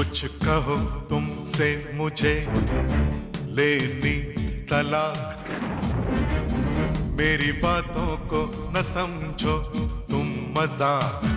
कुछ कहो तुमसे मुझे लेनी तलाक, मेरी बातों को न समझो तुम मजाक।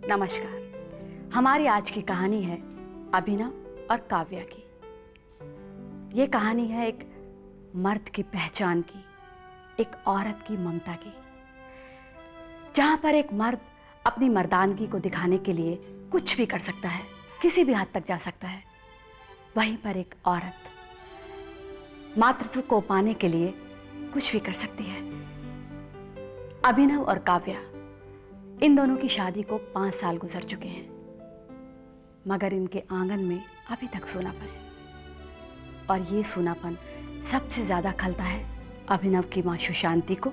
नमस्कार। हमारी आज की कहानी है अभिनव और काव्या की। ये कहानी है एक मर्द की पहचान की, एक औरत की ममता की। जहां पर एक मर्द अपनी मर्दानगी को दिखाने के लिए कुछ भी कर सकता है, किसी भी हद तक जा सकता है, वहीं पर एक औरत मातृत्व को पाने के लिए कुछ भी कर सकती है। अभिनव और काव्या, इन दोनों की शादी को 5 साल गुजर चुके हैं, मगर इनके आंगन में अभी तक सूनापन है। और ये सूनापन सबसे ज्यादा खलता है अभिनव की मां सुशांति को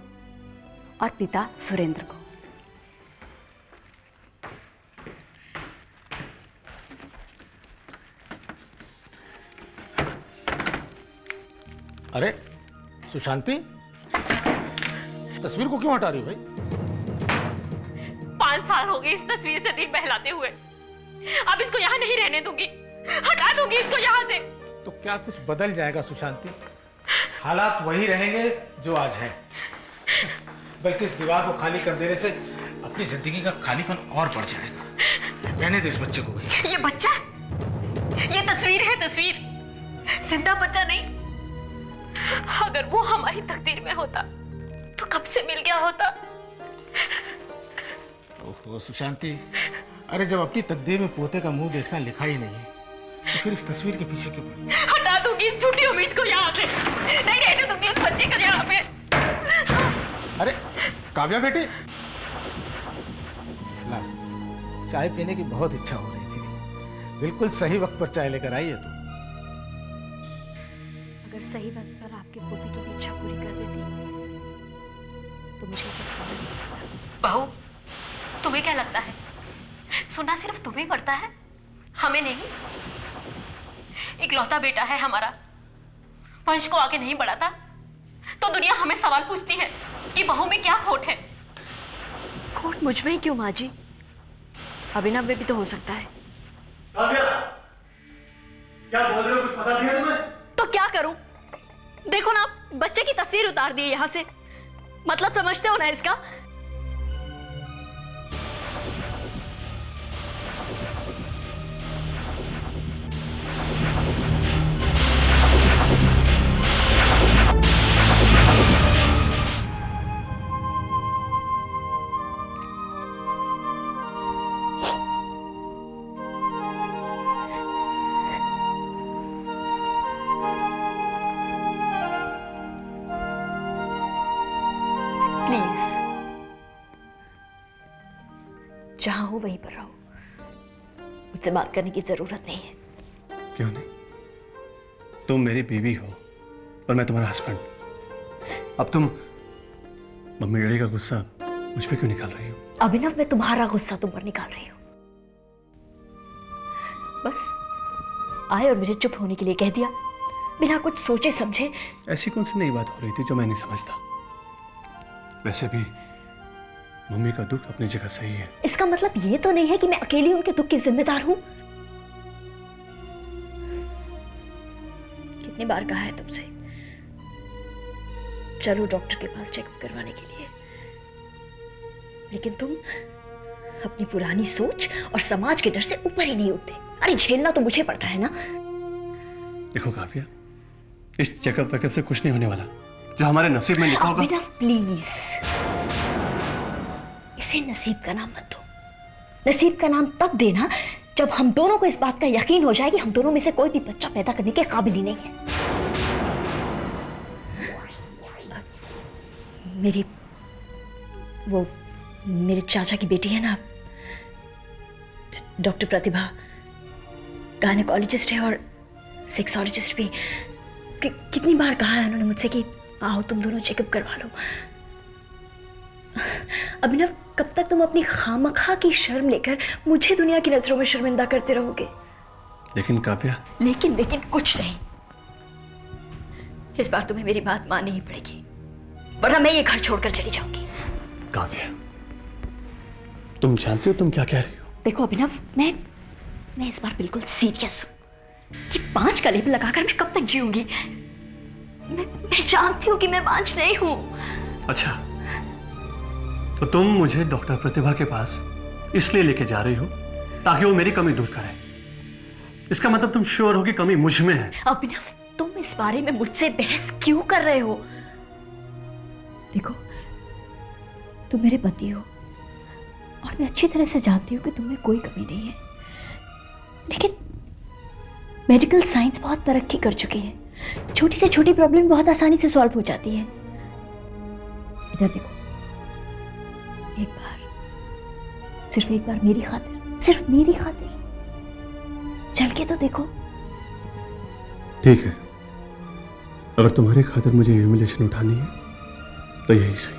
और पिता सुरेंद्र को। अरे सुशांति, इस तस्वीर को क्यों हटा रही हो भाई? 5 साल हो गए इस तस्वीर से दिल बहलाते हुए। अब इसको यहाँ नहीं रहने दूंगी, हटा दूंगी इसको यहाँ से। तो क्या कुछ बदल जाएगा सुशांति? हालात वही रहेंगे जो आज है, बल्कि इस दीवार को खाली कर देने से अपनी जिंदगी का खालीपन और बढ़ जाएगा। रहने दे इस बच्चे को भाई। ये बच्चा, ये तस्वीर है, तस्वीर, जिंदा बच्चा नहीं। अगर वो हमारी तकदीर में होता तो कब से मिल गया होता। ओहो सुशांति, अरे जब अपनी तकदीर में पोते का मुंह देखना लिखा ही नहीं है, तो फिर इस तस्वीर के पीछे क्यों पड़ी? हटा दूंगी इस झूठी उम्मीद को यहाँ से, नहीं रहने दूंगी उस बच्चे को यहाँ पे। अरे काव्या बेटी, ला, चाय पीने की बहुत इच्छा हो रही थी। बिल्कुल सही वक्त पर चाय लेकर आई है तू। अगर सही वक्त पर आपके पोते की भी इच्छा पूरी कर देती तो मुझे सब सुनना नहीं पड़ता। बहू, तुम्हें क्या लगता है सुनना सिर्फ तुम्हें पड़ता है, हमें नहीं? इकलौता बेटा है हमारा, वंश को आगे नहीं बढ़ाता तो दुनिया हमें सवाल पूछती है कि बहू में क्या खोट है। खोट मुझ में ही क्यों माँ जी? अभिनव में भी तो हो सकता है। क्या बोल रहे हो? कुछ पता नहीं है तुम्हें? तो क्या करूं? देखो ना, बच्चे की तस्वीर उतार दी है यहाँ से। मतलब समझते हो ना इसका? प्लीज, जहां हो वहीं पर रहो, मुझसे बात करने की जरूरत नहीं है। क्यों नहीं? तुम मेरी बीवी हो और मैं तुम्हारा हस्बैंड। अब तुम मम्मी डैडी का गुस्सा मुझ पे क्यों निकाल रही हो? अभिनव, मैं तुम्हारा गुस्सा तुम पर निकाल रही हूं। बस आए और मुझे चुप होने के लिए कह दिया, बिना कुछ सोचे समझे। ऐसी कौन सी नई बात हो रही थी जो मैं नहीं समझता? वैसे भी मम्मी का दुख अपनी जगह सही है। इसका मतलब ये तो नहीं है कि मैं अकेली उनके दुख की जिम्मेदार हूं। कितनी बार कहा है तुमसे, चलो डॉक्टर के पास चेकअप करवाने के लिए, लेकिन तुम अपनी पुरानी सोच और समाज के डर से ऊपर ही नहीं उठते। अरे झेलना तो मुझे पड़ता है ना। देखो काव्या, इस चेकअप वेकअप से कुछ नहीं होने वाला। जो हमारे नसीब में लिखा होगा। प्लीज, इसे नसीब का नाम मत दो। नसीब का नाम तब देना जब हम दोनों को इस बात का यकीन हो जाए कि हम दोनों में से कोई भी बच्चा पैदा करने के काबिल ही नहीं है। मेरे चाचा की बेटी है ना, डॉक्टर प्रतिभा, गायनेकोलॉजिस्ट है और सेक्सोलॉजिस्ट भी। कितनी बार कहा है उन्होंने मुझसे कि आओ तुम दोनों चेकअप करवा लो। अभिनव, कब तक तुम अपनी खामखा की शर्म लेकर मुझे दुनिया की नजरों में शर्मिंदा करते रहोगे? लेकिन काव्या, लेकिन कुछ नहीं। इस बार तुम्हें मेरी बात माननी ही पड़ेगी, वरना मैं ये घर छोड़कर चली जाऊंगी। काव्या, तुम जानती हो तुम क्या कह रही हो? देखो अभिनव, मैं इस बार बिल्कुल सीरियस हूं कि 5 का लेबल लगाकर मैं कब तक जीऊंगी। मैं जानती हूं कि मैं बांझ नहीं हूं। अच्छा, तो तुम मुझे डॉक्टर प्रतिभा के पास इसलिए लेके जा रही हो ताकि वो मेरी कमी दूर करे। इसका मतलब तुम श्योर हो कि कमी मुझ में है? अभिनव, तुम इस बारे में मुझसे बहस क्यों कर रहे हो? देखो, तुम मेरे पति हो और मैं अच्छी तरह से जानती हूँ कि तुम में कोई कमी नहीं है, लेकिन मेडिकल साइंस बहुत तरक्की कर चुकी है। छोटी से छोटी प्रॉब्लम बहुत आसानी से सॉल्व हो जाती है। इधर देखो, एक बार, सिर्फ एक बार मेरी खातिर, सिर्फ मेरी खातिर चल के तो देखो। ठीक है, अगर तुम्हारी खातिर मुझे ह्यूमिलेशन उठानी है तो यही सही,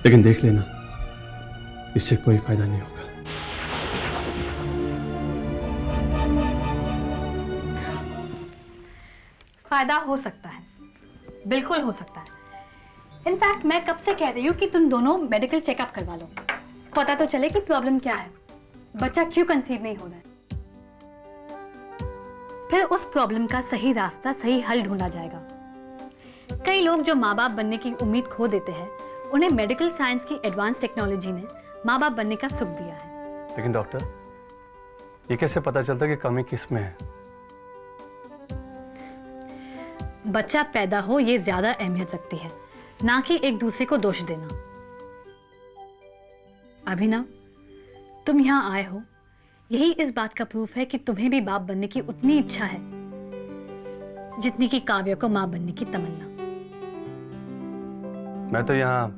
लेकिन देख लेना, इससे कोई फायदा नहीं होगा। फायदा हो सकता है, बिल्कुल हो सकता है। इनफैक्ट मैं कब से कह रही हूँ कि तुम दोनों मेडिकल चेकअप करवा लो, पता तो चले कि प्रॉब्लम क्या है, बच्चा क्यों कंसीव नहीं हो रहा है। फिर उस प्रॉब्लम का सही रास्ता, सही हल ढूंढा जाएगा। कई लोग जो माँ बाप बनने की उम्मीद खो देते हैं, उन्हें मेडिकल साइंस की एडवांस टेक्नोलॉजी ने माँ बाप बनने का सुख दिया है। लेकिन डॉक्टर, ये कैसे पता चलता कि कमी किस में है? बच्चा पैदा हो ये ज्यादा अहमियत रखती है, ना कि एक दूसरे को दोष देना। अभिनव, तुम यहां आए हो, यही इस बात का प्रूफ है कि तुम्हें भी बाप बनने की उतनी इच्छा है जितनी कि काव्या को मां बनने की तमन्ना। मैं तो यहाँ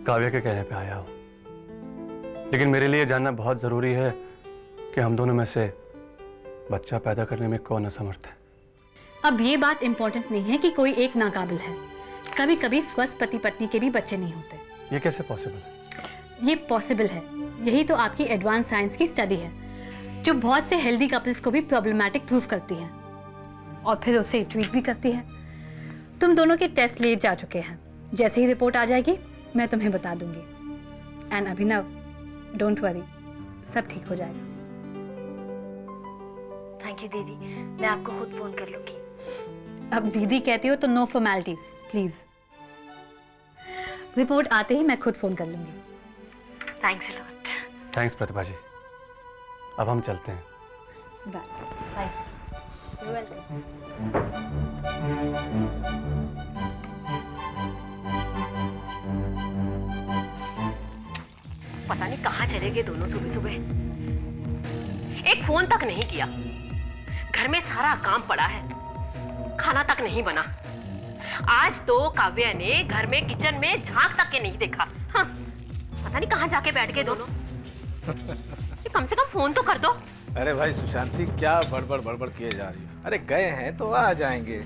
काव्या के कहने पे आया हूँ, लेकिन मेरे लिए जानना बहुत जरूरी है कि हम दोनों में से बच्चा पैदा करने में कौन असमर्थ है। अब ये बात इंपॉर्टेंट नहीं है कि कोई एक नाकाबिल है, कभी कभी स्वस्थ पति पत्नी के भी बच्चे नहीं होते। ये कैसे पॉसिबल है? ये पॉसिबल है, यही तो आपकी एडवांस साइंस की स्टडी है, जो बहुत से हेल्दी कपल्स को भी प्रॉब्लमैटिक प्रूव करती है और फिर उसे ट्वीट भी करती है। तुम दोनों के टेस्ट लिए जा चुके हैं, जैसे ही रिपोर्ट आ जाएगी मैं तुम्हें बता दूंगी। एंड अभिनव, डोंट वरी, सब ठीक हो जाएगा। थैंक यू दीदी, मैं आपको खुद फोन कर लूंगी। अब दीदी कहती हो तो नो फॉर्मेलिटीज प्लीज। रिपोर्ट आते ही मैं खुद फोन कर लूंगी। Thanks a lot. थैंक्स प्रतिभा जी, अब हम चलते हैं। बाय। You welcome. पता नहीं कहाँ चले गए दोनों सुबह सुबह। एक फोन तक नहीं किया। घर में सारा काम पड़ा है, खाना तक नहीं बना। आज तो काव्या ने घर में किचन में झांक तक के नहीं देखा। हाँ, पता नहीं कहाँ जाके बैठ गए दोनों। ये कम से कम फोन तो कर दो। अरे भाई सुशांति, क्या बड़बड़ किए जा रही हो? अरे गए हैं तो आ जाएंगे।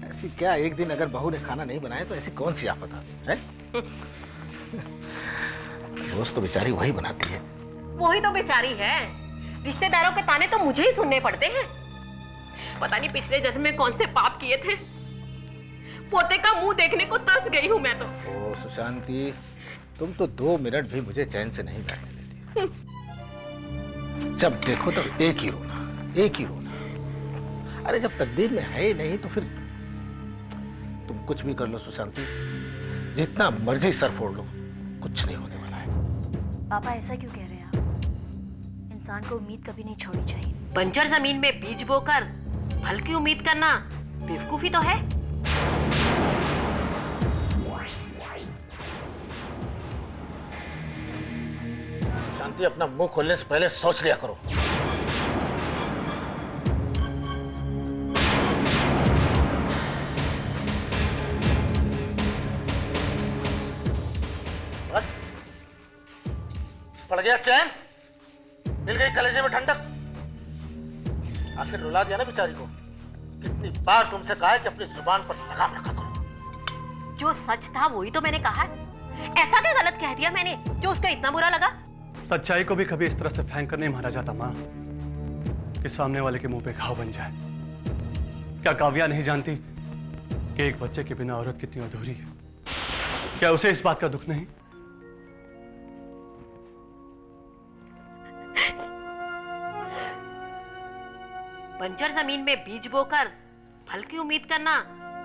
ऐसी क्या, एक दिन अगर बहू ने खाना नहीं बनाया तो ऐसी कौन सी आफत आती है? रोज तो बेचारी वही बनाती है। वही तो बेचारी है। रिश्तेदारों के ताने तो मुझे ही सुनने पड़ते हैं। पता नहीं पिछले जन्म में कौन से पाप किए थे। पोते का मुंह देखने को तरस गई हूं मैं तो। ओ सुशांति, तुम तो 2 मिनट भी मुझे चैन से नहीं बैठने देती। जब देखो तब एक ही रोना। अरे जब तकदीर में है ही नहीं तो फिर तुम कुछ भी कर लो सुशांति, जितना मर्जी सर फोड़ लो, कुछ नहीं होने वाला है। पापा ऐसा क्यों कह रहे हैं आप? इंसान को उम्मीद कभी नहीं छोड़नी चाहिए। बंजर जमीन में बीज बोकर फल की उम्मीद करना बेवकूफी तो है। सुशांति, अपना मुंह खोलने से पहले सोच लिया करो। बस पड़ गया चैन, मिल गई कलेजे में ठंडक। आखिर रुला दिया ना बेचारी को। कितनी बार तुमसे कहा है कि अपनी जुबान पर लगाम रखा करो। जो सच था वही तो मैंने कहा है। ऐसा क्या गलत कह दिया मैंने जो उसको इतना बुरा लगा? सच्चाई को भी कभी इस तरह से फेंक कर नहीं मारा जाता माँ कि सामने वाले के मुंह पे घाव बन जाए। क्या काव्या नहीं जानती कि एक बच्चे के बिना औरत कितनी अधूरी है? क्या उसे इस बात का दुख नहीं? बंजर जमीन में बीज बोकर फल की उम्मीद करना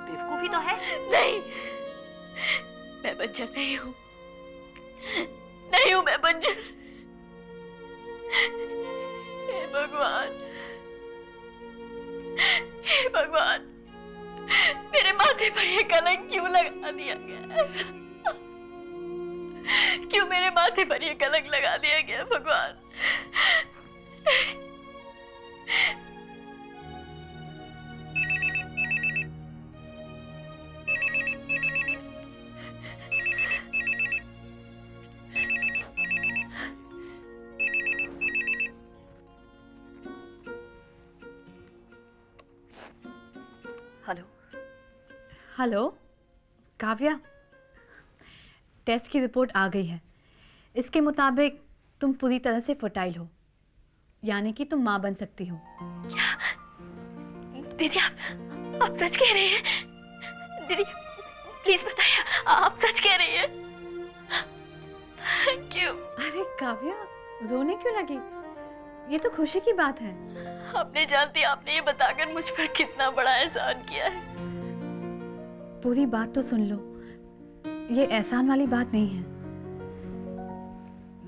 बेवकूफी तो है। नहीं, मैं बंजर नहीं हूं, नहीं हूं मैं बंजर। हे भगवान, हे भगवान, मेरे माथे पर यह कलंक क्यों लगा दिया गया? क्यों मेरे माथे पर यह कलंक लगा दिया गया भगवान? हेलो। हेलो काव्या, टेस्ट की रिपोर्ट आ गई है। इसके मुताबिक तुम पूरी तरह से फर्टाइल हो, यानी कि तुम माँ बन सकती हो। क्या दीदी, आप सच कह रही हैं? दीदी प्लीज बताइए, आप सच कह रही हैं? Thank you. अरे काव्या, रोने क्यों लगी? ये तो खुशी की बात है। आपने जानती, आपने ये बताकर मुझ पर कितना बड़ा एहसान किया है। पूरी बात तो सुन लो, ये एहसान वाली बात नहीं है।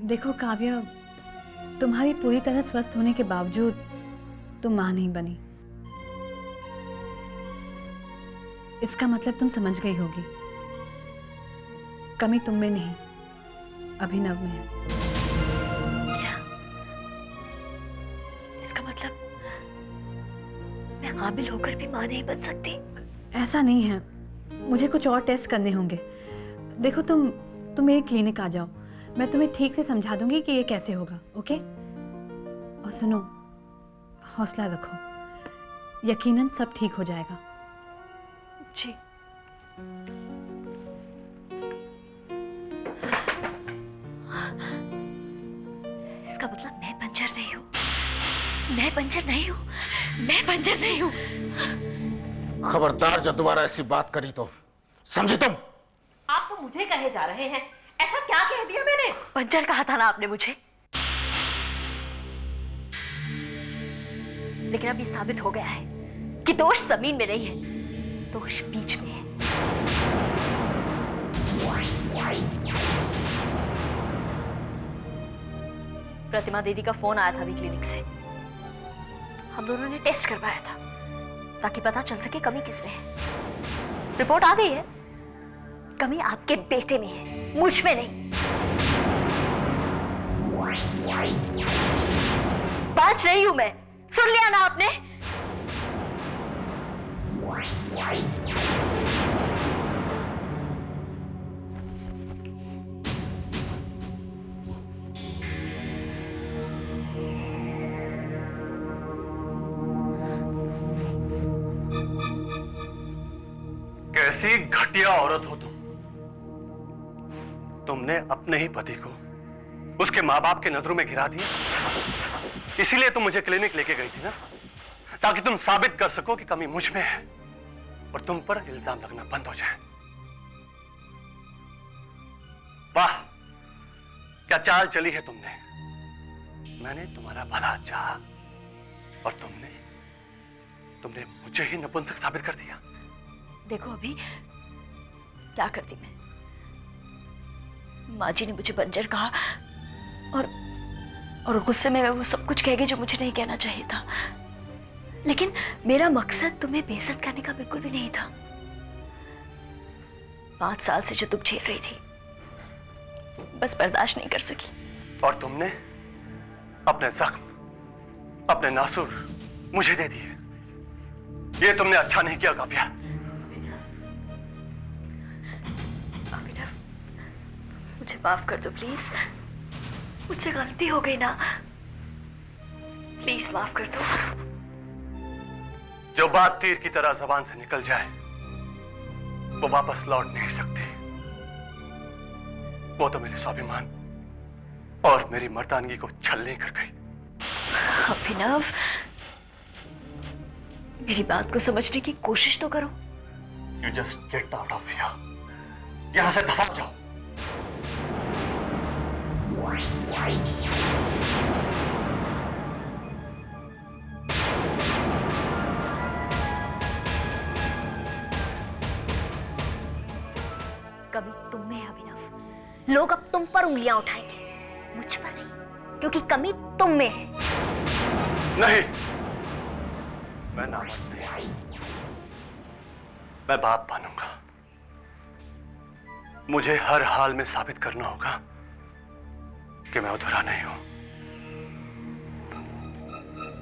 देखो काव्या, तुम्हारी पूरी तरह स्वस्थ होने के बावजूद तुम मां नहीं बनी। इसका मतलब तुम समझ गई होगी, कमी तुम में नहीं, अभिनव में है। क्या? इसका मतलब मैं काबिल होकर भी मां नहीं बन सकती? ऐसा नहीं है, मुझे कुछ और टेस्ट करने होंगे। देखो तुम मेरी क्लिनिक आ जाओ, मैं तुम्हें ठीक से समझा दूंगी कि ये कैसे होगा। ओके? और सुनो, हौसला रखो, यकीनन सब ठीक हो जाएगा। जी। इसका मतलब मैं बंजर नहीं हूँ, मैं बंजर नहीं हूँ, मैं बंजर नहीं हूँ। खबरदार जो दोबारा ऐसी बात करी तो समझी तुम। आप तो मुझे कहे जा रहे हैं, ऐसा क्या कह दिया मैंने? बंजर कहा था ना आपने मुझे, लेकिन अब ये साबित हो गया है कि दोष जमीन में नहीं है, दोष बीच में है। प्रतिमा दीदी का फोन आया था अभी क्लिनिक से। हम दोनों ने टेस्ट करवाया था ताकि पता चल सके कमी किसमें है। रिपोर्ट आ गई है, कमी आपके बेटे में है, मुझ में नहीं। बाज रही हूं मैं, सुन लिया ना आपने? कैसी घटिया औरत हो तुम। तुमने अपने ही पति को उसके माँ बाप के नजरों में गिरा दिया। इसीलिए तुम मुझे क्लिनिक लेके गई थी ना, ताकि तुम साबित कर सको कि कमी मुझ में है और तुम पर इल्जाम लगना बंद हो जाए। वाह, क्या चाल चली है तुमने। मैंने तुम्हारा भला चाहा और तुमने मुझे ही नपुंसक साबित कर दिया। देखो अभी क्या करती मैं। माँ जी ने मुझे बंजर कहा और गुस्से में मैं वो सब कुछ कह गई जो मुझे नहीं कहना चाहिए था। लेकिन मेरा मकसद तुम्हें बेइज्जत करने का बिल्कुल भी नहीं था। 5 साल से जो तुम झेल रही थी, बस बर्दाश्त नहीं कर सकी। और तुमने अपने जख्म, अपने नासूर मुझे दे दिए। ये तुमने अच्छा नहीं किया काव्या। अभिनव, मुझे माफ कर दो प्लीज। मुझसे गलती हो गई ना, प्लीज माफ कर दो। जो बात तीर की तरह जबान से निकल जाए वो वापस लौट नहीं सकती। वो तो मेरे स्वाभिमान और मेरी मर्दानगी को छलनी कर गई। अभिनव, मेरी बात को समझने की कोशिश तो करो। You just get out of here. यहां से दफा हो जाओ। कभी तुम में है अभिनव। लोग अब तुम पर उंगलियां उठाएंगे, मुझ पर नहीं, क्योंकि कमी तुम में है। नहीं, मैं नामर्द नहीं, मैं बाप बनूंगा। मुझे हर हाल में साबित करना होगा कि मैं अधूरा नहीं हूं,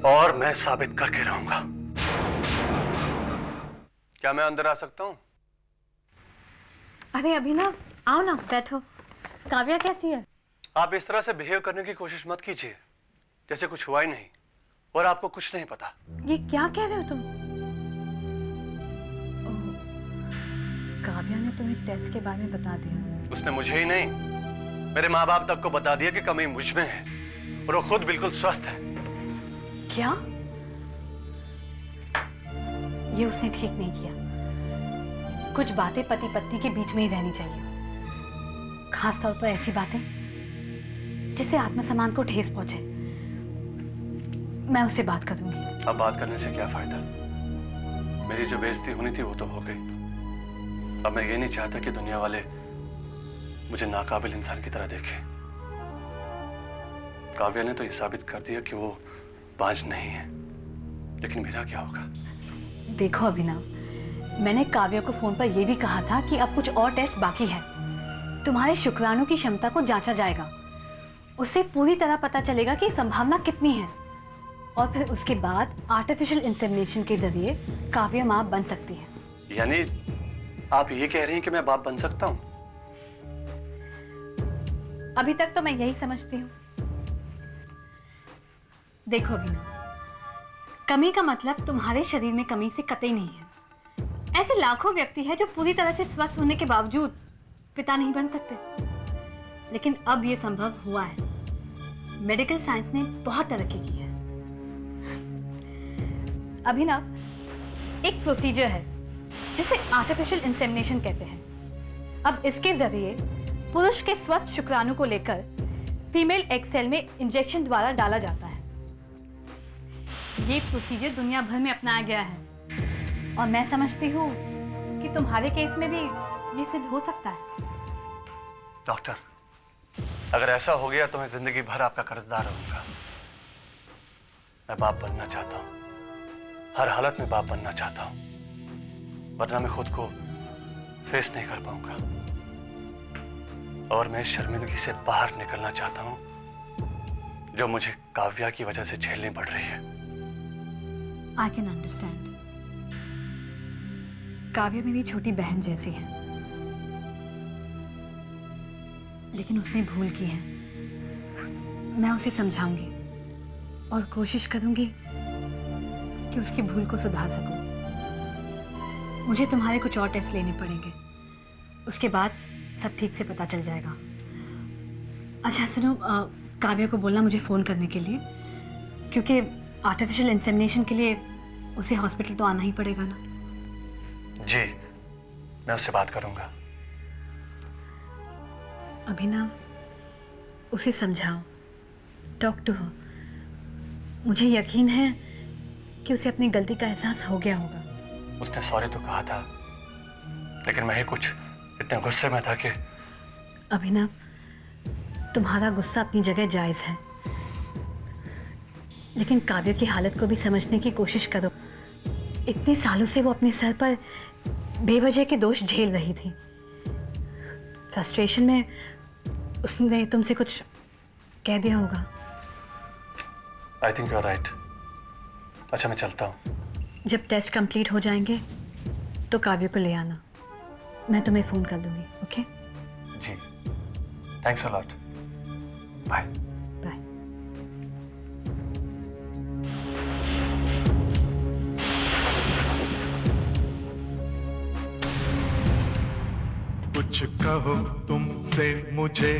और मैं साबित करके रहूंगा। क्या मैं अंदर आ सकता हूं? अरे अभिनव, आओ ना, बैठो। काव्या कैसी है? आप इस तरह से बिहेव करने की कोशिश मत कीजिए जैसे कुछ हुआ ही नहीं और आपको कुछ नहीं पता। ये क्या कह रहे हो तुम? ओह, काव्या ने तुम्हें टेस्ट के बारे में बता दिया? उसने मुझे ही नहीं, मेरे माँ बाप तक को बता दिया कि कमी मुझ में है और वो खुद बिल्कुल स्वस्थ है। क्या? ये उसने ठीक नहीं किया। कुछ बातें पति पत्नी के बीच में ही रहनी चाहिए, खास तौर पर ऐसी बातें जिससे आत्मसम्मान को ठेस पहुंचे। मैं उससे बात करूंगी। अब बात करने से क्या फायदा? मेरी जो बेइज्जती होनी थी वो तो हो गई। अब मैं ये नहीं चाहता कि दुनिया वाले मुझे नाकाबिल इंसान की तरह देखें। काव्या ने तो ये साबित कर दिया कि वो बांझ नहीं है, लेकिन मेरा क्या होगा? देखो अभिनव, मैंने काव्या को फोन पर यह भी कहा था कि अब कुछ और टेस्ट बाकी है। तुम्हारे शुक्राणु की क्षमता को जांचा जाएगा, उससे पूरी तरह पता चलेगा कि संभावना कितनी है, और फिर उसके बाद आर्टिफिशियल इंसेमिनेशन के जरिए काव्या मां बन सकती है। यानी आप ये कह रही हैं कि मैं बाप बन सकता हूं? अभी तक तो मैं यही समझती हूँ। देखो अभिनव, कमी का मतलब तुम्हारे शरीर में कमी से कतई नहीं है। ऐसे लाखों व्यक्ति हैं जो पूरी तरह से स्वस्थ होने के बावजूद पिता नहीं बन सकते, लेकिन अब यह संभव हुआ है। मेडिकल साइंस ने बहुत तरक्की की है। अभिनव, एक प्रोसीजर है जिसे आर्टिफिशियल इंसेमिनेशन कहते हैं। अब इसके जरिए पुरुष के स्वस्थ शुक्राणु को लेकर फीमेल एग सेल में इंजेक्शन द्वारा डाला जाता है। ये प्रोसीजर दुनिया भर में अपनाया गया है, और मैं समझती हूँ कि तुम्हारे केस में भी ये सिद्ध हो सकता है। डॉक्टर, अगर ऐसा हो गया तो मैं जिंदगी भर आपका कर्जदार रहूंगा। मैं बाप बनना चाहता हूं, हर हालत में बाप बनना चाहता हूं, वरना मैं खुद को फेस नहीं कर पाऊंगा। और मैं इस शर्मिंदगी से बाहर निकलना चाहता हूं जो मुझे काव्या की वजह से झेलनी पड़ रही है। I can understand. काव्या मेरी छोटी बहन जैसी है, लेकिन उसने भूल की है। मैं उसे समझाऊंगी और कोशिश करूंगी कि उसकी भूल को सुधार सकूं। मुझे तुम्हारे कुछ और टेस्ट लेने पड़ेंगे, उसके बाद सब ठीक से पता चल जाएगा। अच्छा सुनो, काव्या को बोलना मुझे फ़ोन करने के लिए, क्योंकि आर्टिफिशियल इंसेमिनेशन के लिए उसे हॉस्पिटल तो आना ही पड़ेगा ना। जी, मैं उससे बात करूंगा। अभिनव, उसे समझाओ, टॉक टू हर। मुझे यकीन है कि उसे अपनी गलती का एहसास हो गया होगा। उसने सॉरी तो कहा था, लेकिन मैं ही कुछ इतने गुस्से में था कि। अभिनव, तुम्हारा गुस्सा अपनी जगह जायज है, लेकिन काव्य की हालत को भी समझने की कोशिश करो। इतने सालों से वो अपने सर पर बेवजह के दोष झेल रही थी। फ्रस्ट्रेशन में उसने तुमसे कुछ कह दिया होगा। I think you are right. अच्छा मैं चलता हूँ। जब टेस्ट कंप्लीट हो जाएंगे तो काव्य को ले आना, मैं तुम्हें फ़ोन कर दूंगी। ओके जी, thanks a lot. Bye. Bye. कुछ कहो तुमसे मुझे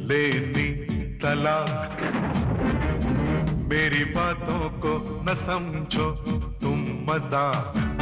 लेनी तलाक, मेरी बातों को न समझो तुम मजाक।